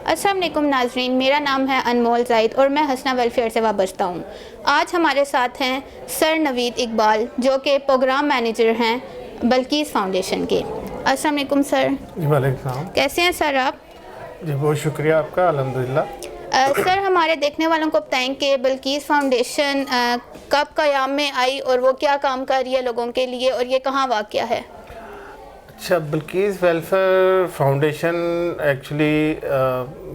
السلام علیکم ناظرین، میرا نام ہے انمول زاہد اور میں حسنہ ویلفیئر سے وابستہ ہوں۔ آج ہمارے ساتھ ہیں سر نوید اقبال جو کہ پروگرام مینیجر ہیں بلقیس فاؤنڈیشن کے۔ السلام علیکم سر۔ جی وعلیکم السلام۔ کیسے ہیں سر آپ؟ جی بہت شکریہ آپ کا، الحمدللہ۔ سر ہمارے دیکھنے والوں کو بتائیں کہ بلقیس فاؤنڈیشن کب قیام میں آئی اور وہ کیا کام کر رہی ہے لوگوں کے لیے اور یہ کہاں واقع ہے؟ اچھا، Bilquis welfare foundation actually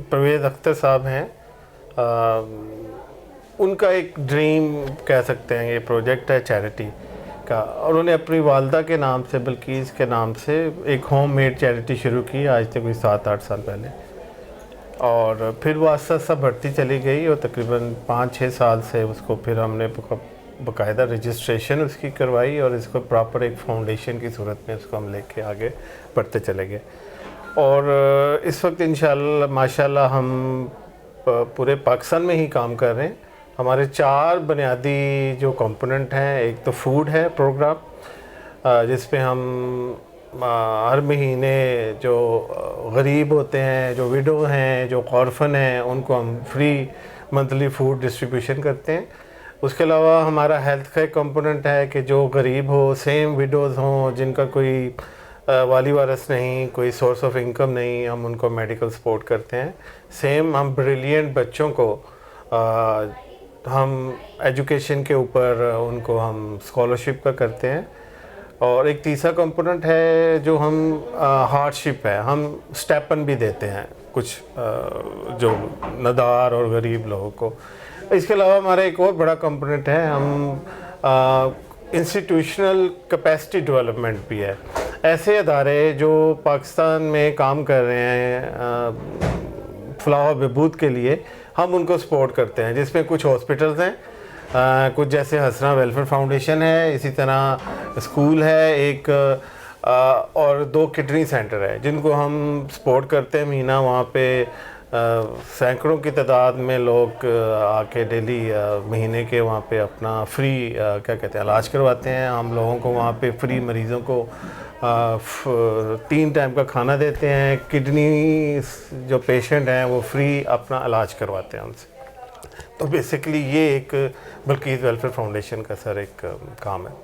Parvez Akhtar صاحب ہیں، ان کا ایک ڈریم کہہ سکتے ہیں، یہ پروجیکٹ ہے چیریٹی کا، اور انہوں نے اپنی والدہ کے نام سے، بلقیس کے نام سے ایک ہوم میڈ چیریٹی شروع کی آج سے کوئی 7-8 سال پہلے، اور پھر وہ آہستہ آہستہ بڑھتی چلی گئی اور تقریباً 5-6 سال سے اس کو پھر ہم نے باقاعدہ رجسٹریشن اس کی کروائی اور اس کو پراپر ایک فاؤنڈیشن کی صورت میں اس کو ہم لے کے آگے بڑھتے چلے گئے، اور اس وقت انشاءاللہ ماشاءاللہ ہم پورے پاکستان میں ہی کام کر رہے ہیں۔ ہمارے 4 بنیادی جو کمپوننٹ ہیں، ایک تو فوڈ ہے پروگرام، جس پہ ہم ہر مہینے جو غریب ہوتے ہیں، جو ویڈو ہیں، جو اورفن ہیں، ان کو ہم فری منتھلی فوڈ ڈسٹریبیوشن کرتے ہیں۔ اس کے علاوہ ہمارا ہیلتھ کا ایک کمپوننٹ ہے کہ جو غریب ہو، سیم ویڈوز ہوں، جن کا کوئی والی وارث نہیں، کوئی سورس آف انکم نہیں، ہم ان کو میڈیکل سپورٹ کرتے ہیں۔ سیم ہم بریلینٹ بچوں کو ہم ایجوکیشن کے اوپر ان کو ہم اسکالرشپ کا کرتے ہیں، اور ایک تیسرا کمپوننٹ ہے جو ہم ہارڈ شپ ہے، ہم اسٹیپن بھی دیتے ہیں کچھ جو ندار اور غریب لوگوں کو۔ اس کے علاوہ ہمارا ایک اور بڑا کمپوننٹ ہے، ہم انسٹیٹیوشنل کیپیسٹی ڈیولپمنٹ بھی ہے۔ ایسے ادارے جو پاکستان میں کام کر رہے ہیں فلاح و بہبود کے لیے، ہم ان کو سپورٹ کرتے ہیں، جس میں کچھ ہاسپٹلز ہیں، کچھ جیسے حسنہ ویلفیئر فاؤنڈیشن ہے، اسی طرح اسکول ہے ایک، اور 2 کڈنی سینٹر ہے جن کو ہم سپورٹ کرتے ہیں مہینہ۔ وہاں پہ سینکڑوں کی تعداد میں لوگ آ کے ڈیلی مہینے کے وہاں پہ اپنا فری کیا کہتے ہیں علاج کرواتے ہیں۔ ہم لوگوں کو وہاں پہ فری مریضوں کو 3 ٹائم کا کھانا دیتے ہیں، کڈنی جو پیشنٹ ہیں وہ فری اپنا علاج کرواتے ہیں ان سے۔ تو بیسیکلی یہ ایک بلقیس ویلفیئر فاؤنڈیشن کا سر ایک کام ہے۔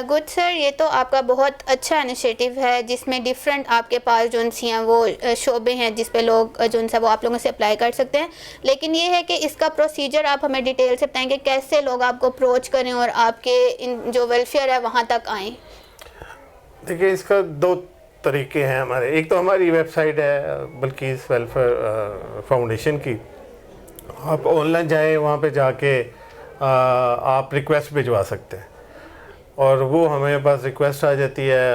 گڈ سر، یہ تو آپ کا بہت اچھا انیشیٹو ہے جس میں ڈیفرنٹ آپ کے پاس جو ہیں وہ شعبے ہیں جس پہ لوگ جو ہیں وہ آپ لوگوں سے اپلائی کر سکتے ہیں، لیکن یہ ہے کہ اس کا پروسیجر آپ ہمیں ڈیٹیل سے بتائیں کہ کیسے لوگ آپ کو اپروچ کریں اور آپ کے جو ویلفیئر ہے وہاں تک آئیں؟ دیکھیے، اس کا 2 طریقے ہیں ہمارے۔ ایک تو ہماری ویب سائٹ ہے بلقیس ویلفیئر فاؤنڈیشن کی، آپ آن لائن جائیں، وہاں پہ جا کے آپ ریکویسٹ بھجوا سکتے ہیں، اور وہ ہمیں پاس ریکویسٹ آ جاتی ہے،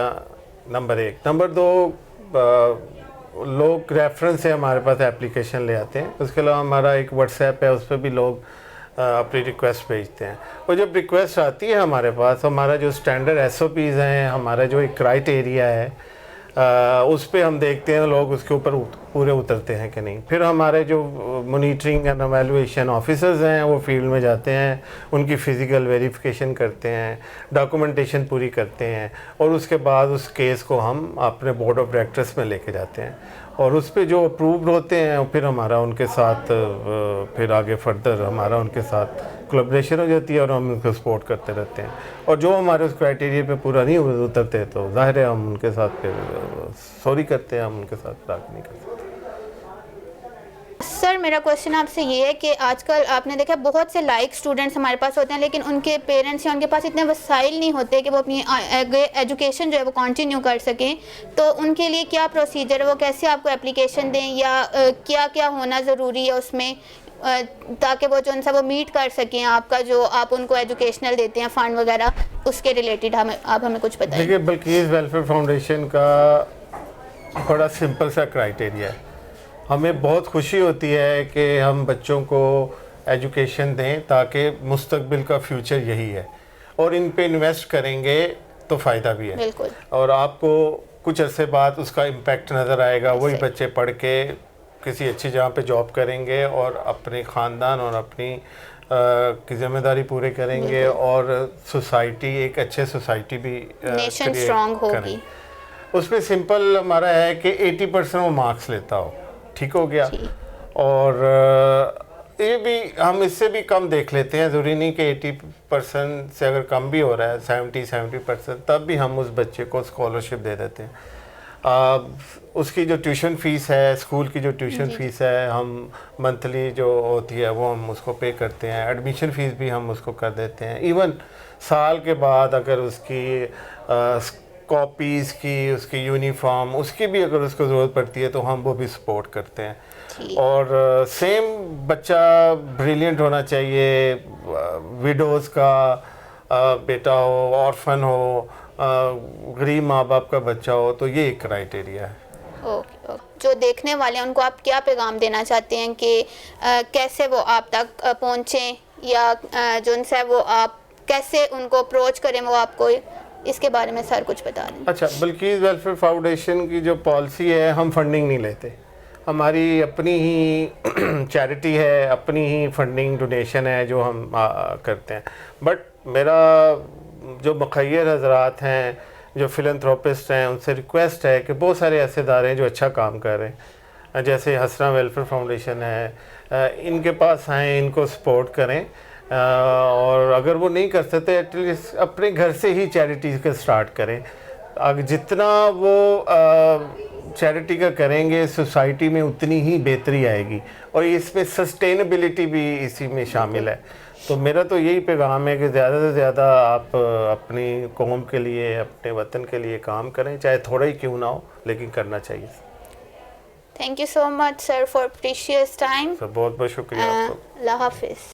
نمبر 1۔ نمبر 2، لوگ ریفرنس سے ہمارے پاس اپلیکیشن لے آتے ہیں۔ اس کے علاوہ ہمارا ایک واٹس ایپ ہے، اس پہ بھی لوگ اپنی ریکویسٹ بھیجتے ہیں، اور جب ریکویسٹ آتی ہے ہمارے پاس، ہمارا جو اسٹینڈرڈ SOPs ہیں، ہمارا جو ایک کرائٹیریا ہے، اس پہ ہم دیکھتے ہیں لوگ اس کے اوپر پورے اترتے ہیں کہ نہیں۔ پھر ہمارے جو مانیٹرنگ اینڈ ایویلویشن آفیسرز ہیں وہ فیلڈ میں جاتے ہیں، ان کی فزیکل ویریفیکیشن کرتے ہیں، ڈاکومنٹیشن پوری کرتے ہیں، اور اس کے بعد اس کیس کو ہم اپنے بورڈ آف ڈائریکٹرز میں لے کے جاتے ہیں، اور اس پہ جو اپرووڈ ہوتے ہیں پھر ہمارا ان کے ساتھ پھر آگے فردر ہمارا ان کے ساتھ کولیبریشن ہو جاتی ہے، اور ہم ان کو سپورٹ کرتے رہتے ہیں، اور جو ہمارے اس کرائٹیریا پہ پورا نہیں اترتے تو ظاہر ہے ہم ان کے ساتھ پھر سوری کرتے ہیں، ہم ان کے ساتھ راک نہیں کرتے۔ سر میرا کوشچن آپ سے یہ ہے کہ آج کل آپ نے دیکھا بہت سے لائک اسٹوڈنٹس ہمارے پاس ہوتے ہیں، لیکن ان کے پیرنٹس یا ان کے پاس اتنے وسائل نہیں ہوتے کہ وہ اپنی ایجوکیشن جو ہے وہ کنٹینیو کر سکیں، تو ان کے لیے کیا پروسیجر ہے، وہ کیسے آپ کو اپلیکیشن دیں، یا کیا کیا ہونا ضروری ہے اس میں تاکہ وہ جو ان سے وہ میٹ کر سکیں آپ کا جو آپ ان کو ایجوکیشنل دیتے ہیں فنڈ وغیرہ، اس کے ریلیٹڈ آپ ہمیں کچھ بتائیں۔ دیکھیے، بلقیس ویلفیئر فاؤنڈیشن کا بڑا سمپل سا کرائٹیریا ہے۔ ہمیں بہت خوشی ہوتی ہے کہ ہم بچوں کو ایجوکیشن دیں تاکہ مستقبل کا فیوچر یہی ہے، اور ان پہ انویسٹ کریں گے تو فائدہ بھی ہے، بالکل، اور آپ کو کچھ عرصے بعد اس کا امپیکٹ نظر آئے گا۔ وہی بچے پڑھ کے کسی اچھی جگہ پہ جاب کریں گے اور اپنے خاندان اور اپنی کی ذمہ داری پورے کریں گے، اور سوسائٹی ایک اچھے سوسائٹی بھی نیشن اسٹرانگ ہوگی۔ اس میں سمپل ہمارا ہے کہ 80% وہ مارکس لیتا ہو، ٹھیک ہو گیا. جی. اور یہ بھی ہم اس سے بھی کم دیکھ لیتے ہیں, ضروری نہیں کہ 80% سے اگر کم بھی ہو رہا ہے 70% تب بھی ہم اس بچے کو اسکالرشپ دے دیتے ہیں. اس کی جو ٹیوشن فیس ہے, اسکول کی جو ٹیوشن فیس ہے, ہم منتھلی جو ہوتی ہے وہ ہم اس کو پے کرتے ہیں. ایڈمیشن فیس بھی ہم اس کو کر دیتے ہیں. ایون سال کے بعد اگر اس کی کاپیز کی, اس کی یونیفارم, اس کی بھی اگر اس کو ضرورت پڑتی ہے تو ہم وہ بھی سپورٹ کرتے ہیں. اور سیم بچہ بریلینٹ ہونا چاہیے, ویڈوز کا بیٹا ہو, آرفن ہو, غریب ماں باپ کا بچہ ہو, تو یہ ایک کرائٹیریا ہے. اوکے. جو دیکھنے والے ہیں ان کو آپ کیا پیغام دینا چاہتے ہیں کہ کیسے وہ آپ تک پہنچیں, یا جو ان سے وہ آپ کیسے ان کو اپروچ کریں, وہ آپ کو اس کے بارے میں سر کچھ بتا دیں. اچھا, بلقیس ویلفیئر فاؤنڈیشن کی جو پالیسی ہے, ہم فنڈنگ نہیں لیتے. ہماری اپنی ہی چیریٹی ہے, اپنی ہی فنڈنگ ڈونیشن ہے جو ہم کرتے ہیں. بٹ میرا جو مخیر حضرات ہیں, جو فلنتھروپسٹ ہیں, ان سے ریکویسٹ ہے کہ بہت سارے ایسے ادارے ہیں جو اچھا کام کر رہے ہیں, جیسے حسرہ ویلفیئر فاؤنڈیشن ہے, ان کے پاس آئیں, ان کو سپورٹ کریں. اور اگر وہ نہیں کر سکتے ایٹ لیسٹ اپنے گھر سے ہی چیریٹیز کا سٹارٹ کریں. جتنا وہ چیریٹی کا کریں گے سوسائٹی میں اتنی ہی بہتری آئے گی, اور اس میں سسٹینیبلٹی بھی اسی میں شامل ہے. تو میرا تو یہی پیغام ہے کہ زیادہ سے زیادہ آپ اپنی قوم کے لیے, اپنے وطن کے لیے کام کریں, چاہے تھوڑا ہی کیوں نہ ہو, لیکن کرنا چاہیے. Thank you so much sir for precious time. بہت بہت شکریہ آپ کو. اللہ حافظ.